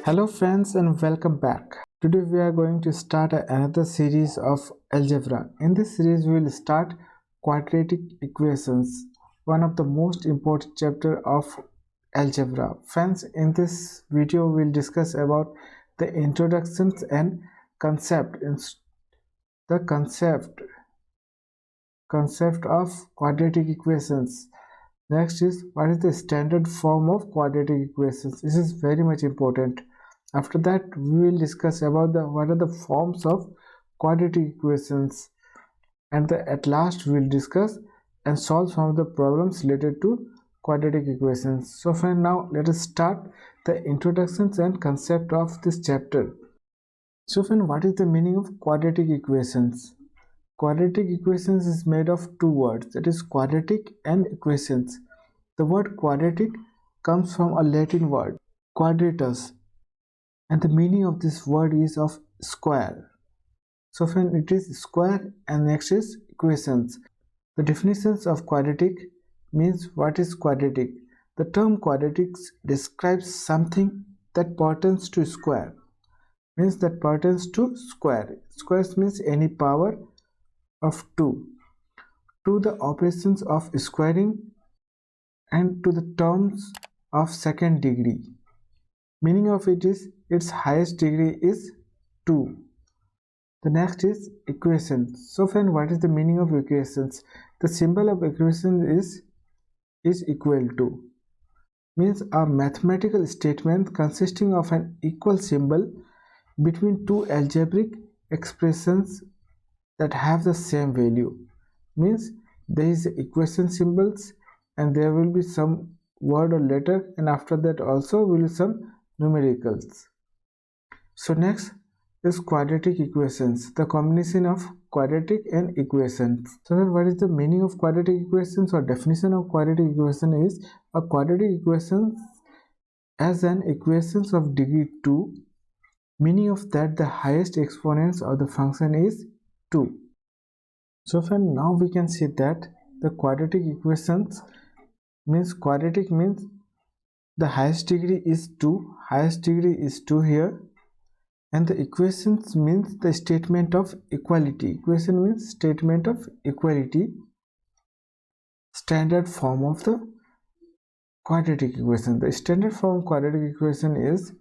Hello friends and welcome back. Today we are going to start another series of algebra. In this series we will start quadratic equations, one of the most important chapter of algebra. Friends, in this video we will discuss about the introductions and the concept of quadratic equations. Next is what is the standard form of quadratic equations. This is very much important. After that we will discuss about what are the forms of quadratic equations, and at last we will discuss and solve some of the problems related to quadratic equations. So for now let us start the introductions and concept of this chapter. So friend, what is the meaning of quadratic equations? Quadratic equations is made of two words, that is quadratic and equations. The word quadratic comes from a Latin word quadratus, and the meaning of this word is of square. So friend, it is square, and next is equations. The definitions of quadratic means what is quadratic. The term quadratic describes something that pertains to square, means that pertains to square. Squares means any power of 2, to the operations of squaring, and to the terms of second degree. Meaning of it is its highest degree is 2. The next is equations. So friend, what is the meaning of equations? The symbol of equation is equal to, means a mathematical statement consisting of an equal symbol between two algebraic expressions that have the same value. Means there is equation symbols and there will be some word or letter, and after that also will be some numericals. So next is quadratic equations, the combination of quadratic and equations. So then what is the meaning of quadratic equations, or definition of quadratic equation is a quadratic equation as an equations of degree 2, meaning of that the highest exponents of the function is 2. So friend, now we can see that the quadratic equations means quadratic means the highest degree is 2, highest degree is 2 here, and the equations means the statement of equality. Equation means statement of equality, standard form of the quadratic equation. The standard form quadratic equation is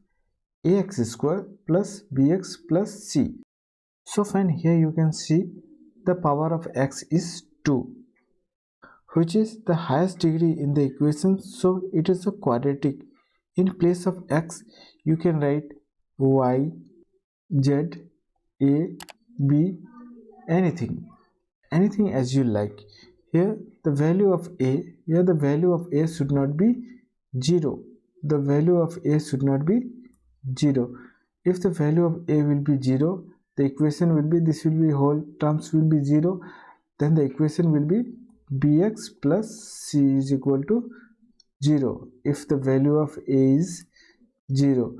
ax square plus bx plus c. So fine, here you can see the power of x is 2, which is the highest degree in the equation, so it is a quadratic. In place of x you can write y, z, a, b, anything as you like. Here the value of a should not be 0. The value of a should not be 0. If the value of a will be 0, the equation will be, this will be whole terms will be 0, then the equation will be bx plus c is equal to 0. If the value of a is 0,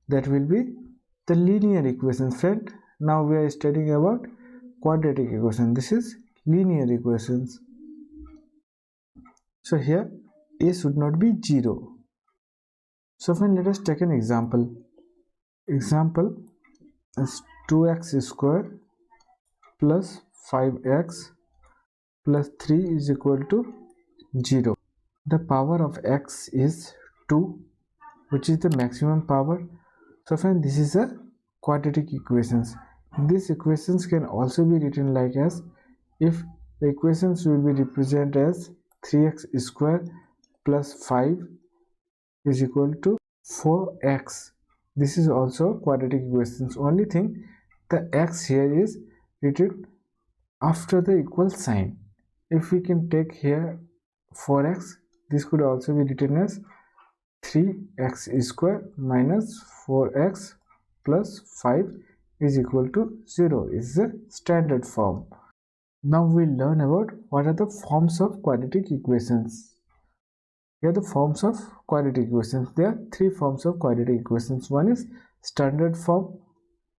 that will be the linear equation. Friend, now we are studying about quadratic equation. This is linear equations. So here a should not be 0. So friend, let us take an example. Example is 2x square plus 5x plus 3 is equal to 0. The power of x is 2, which is the maximum power. So friend, this is a quadratic equations. These equations can also be written like as, if the equations will be represented as 3x square plus 5 is equal to 4x. This is also quadratic equations. Only thing, the x here is written after the equal sign. If we can take here 4x, this could also be written as 3x square minus 4x plus 5 is equal to 0 is the standard form. Now we'll learn about what are the forms of quadratic equations. Here are the forms of quadratic equations. There are three forms of quadratic equations. One is standard form.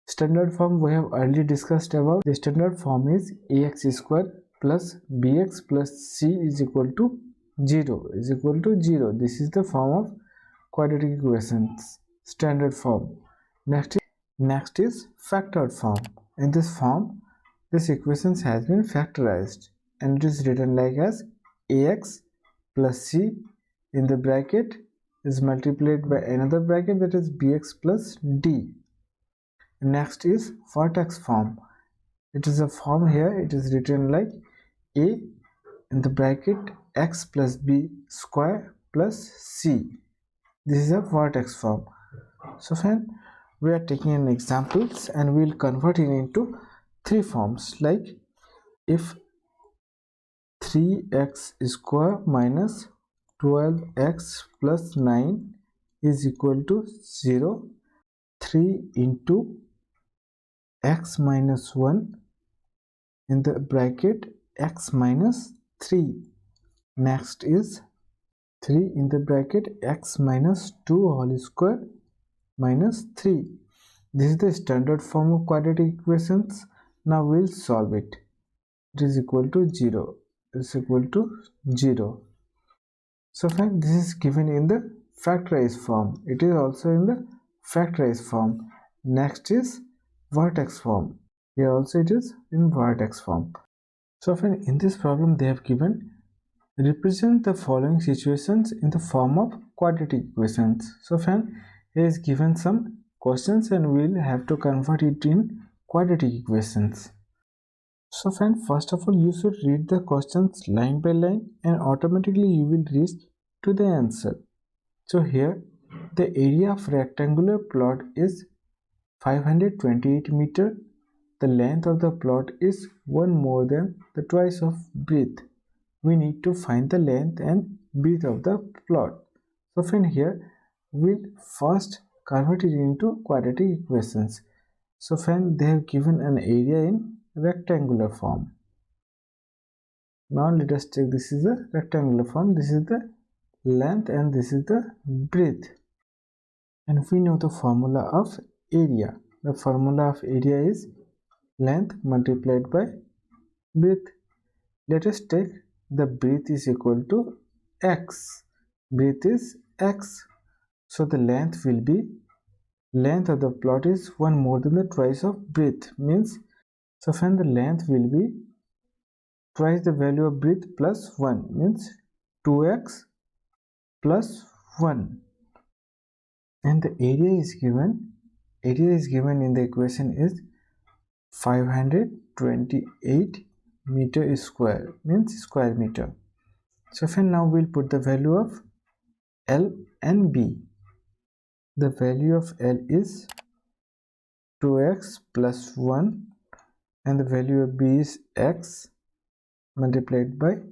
Standard form we have already discussed about. The standard form is ax square plus bx plus c is equal to 0 is equal to 0. This is the form of quadratic equations. standard form. Next is factored form. In this form, this equation has been factorized and it is written like as ax plus c in the bracket is multiplied by another bracket, that is bx plus d. Next is vertex form. It is a form here, it is written like a in the bracket x plus b square plus c. This is a vertex form. So friend, we are taking an examples and we will convert it into three forms, like if 3x square minus 12x plus 9 is equal to 0, 3 into x minus 1 in the bracket x minus 3. Next is 3 in the bracket x minus 2 whole square minus 3. This is the standard form of quadratic equations. Now we'll solve it. It is equal to 0. It is equal to 0. So friend, this is given in the factorized form. It is also in the factorized form. Next is vertex form. Here also it is in vertex form. So friend, in this problem they have given represent the following situations in the form of quadratic equations. So friend, here is given some questions and we will have to convert it in quadratic equations. So friend, first of all you should read the questions line by line and automatically you will reach to the answer. So here the area of rectangular plot is 528 meter. The length of the plot is 1 more than the twice of breadth. We need to find the length and breadth of the plot. So friend, here we'll first convert it into quadratic equations. So friend, they have given an area in rectangular form. Now let us check, this is the rectangular form, this is the length and this is the breadth. And we know the formula of area. The formula of area is length multiplied by breadth. Let us take the breadth is equal to x. Breadth is x. So the length will be, length of the plot is 1 more than the twice of breadth, means, so friend, the length will be twice the value of breadth plus 1, means 2x plus 1. And the area is given in the equation is 528 meter square, means square meter. So friend, now we'll put the value of L and B. The value of L is 2x plus 1 and the value of B is x multiplied by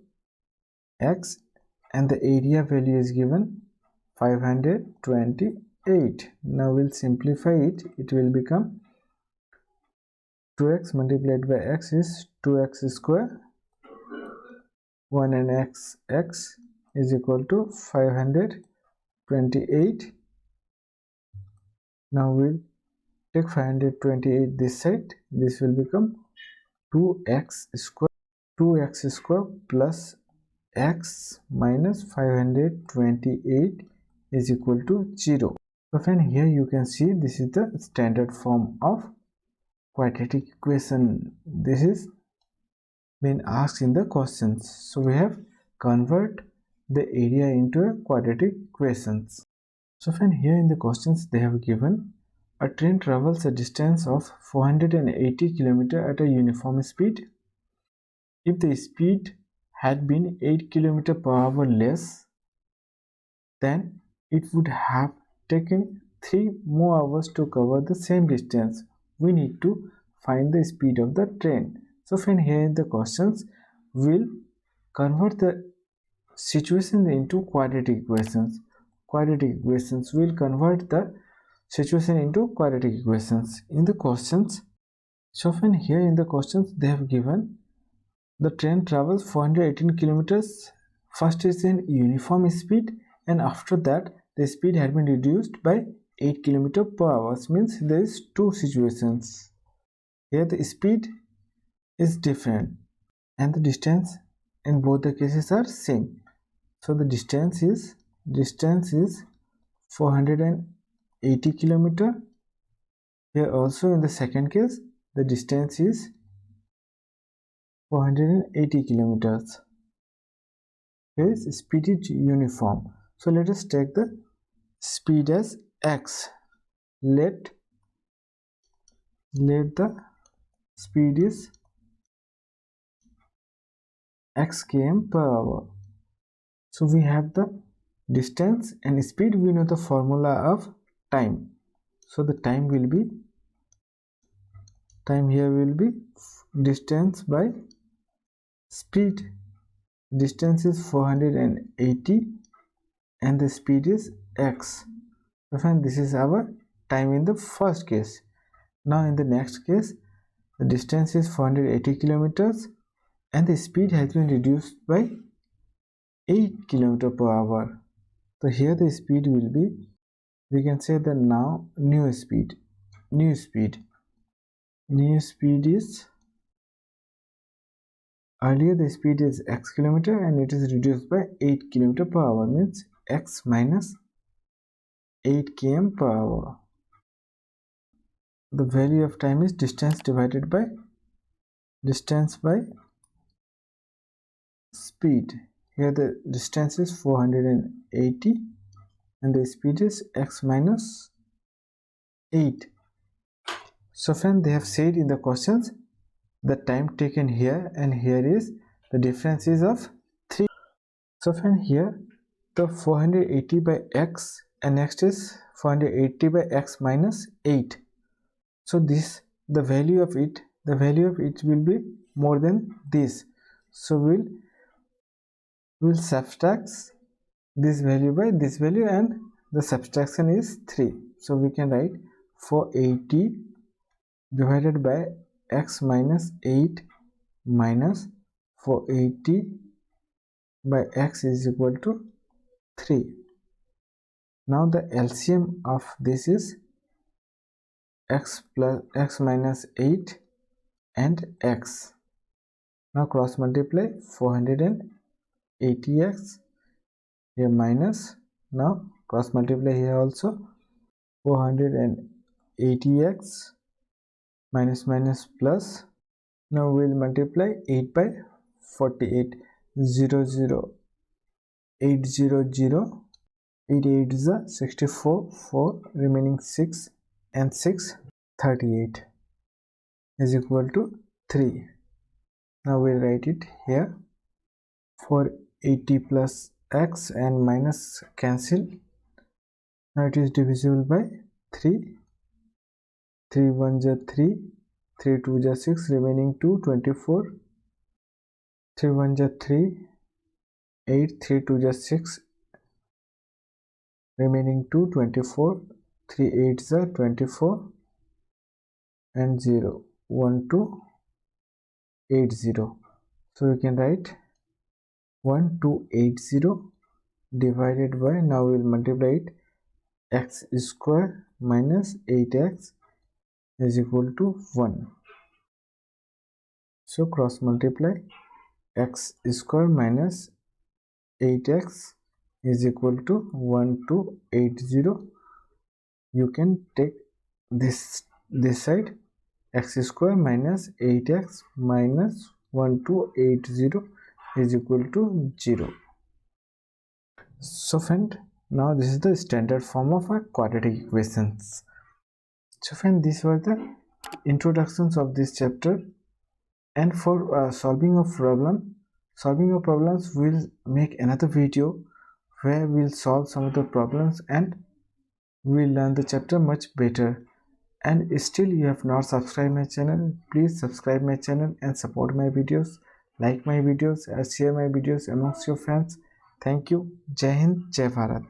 x, and the area value is given 528. Now we'll simplify it. It will become 2x multiplied by x is 2x square, 1 and x is equal to 528. Now we'll take 528 this side. This will become 2x square plus x minus 528 is equal to 0. So friend, here you can see this is the standard form of quadratic equation. This is been asked in the questions. So we have convert the area into a quadratic equations. So friend, here in the questions they have given a train travels a distance of 480 km at a uniform speed. If the speed had been 8 km per hour less, then it would have taken 3 more hours to cover the same distance. We need to find the speed of the train. So friend, here in the questions will convert the situation into quadratic equations. Quadratic equations will convert the situation into quadratic equations in the questions. So friend, here in the questions they have given the train travels 418 kilometers. First is in uniform speed, and after that the speed had been reduced by 8 km per hour. Means there is two situations. Here the speed is different and the distance in both the cases are same. So the distance is 418 80 kilometer. Here also in the second case, the distance is 480 kilometers. Here is speed is uniform. So let us take the speed as x. Let the speed is x km per hour. So we have the distance and speed. We know the formula of time. So the time here will be distance by speed. Distance is 480 and the speed is x. So friend, this is our time in the first case. Now in the next case, the distance is 480 kilometers and the speed has been reduced by 8 kilometer per hour. So here the speed will be, we can say the now new speed. New speed is, earlier the speed is x kilometer and it is reduced by 8 kilometer per hour, means x minus 8 km per hour. The value of time is distance divided by distance by speed. Here the distance is 480 and the speed is x minus 8. So friend, they have said in the questions the time taken here and here is the difference is of 3. So friend, here the 480 by x and next is 480 by x minus 8. So this, the value of it will be more than this. So we'll subtract this value by this value and the subtraction is 3. So we can write 480 divided by x minus 8 minus 480 by x is equal to 3. Now the LCM of this is x plus x minus 8 and x. Now cross multiply 480x here minus, now cross multiply here also 480x minus minus plus. Now we'll multiply 8 by 48, 0 0 8 0 0, 8 8 is 64, 4 remaining 6 and 6 38 is equal to 3. Now we'll write it here, 480 plus x and minus cancel. Now it is divisible by 3, 3 1 is 3, 3 2 is 6, remaining 2, 24, 3 1 is 3, 8, 3 2 is 6, remaining 2, 24, 3 8 is 24 and 0 1 2 8 0. So we can write 1280 divided by, now we will multiply it, x square minus 8x is equal to 1. So cross multiply x square minus 8x is equal to 1280. You can take this side, x square minus 8x minus 1280 is equal to 0. So friend, now this is the standard form of our quadratic equations. So friend, these were the introductions of this chapter, and for solving a problems, we'll make another video where we'll solve some of the problems and we'll learn the chapter much better. And still you have not subscribed my channel, please subscribe my channel and support my videos, like my videos and share my videos amongst your friends. Thank you. Jai Hind, Jai Bharat.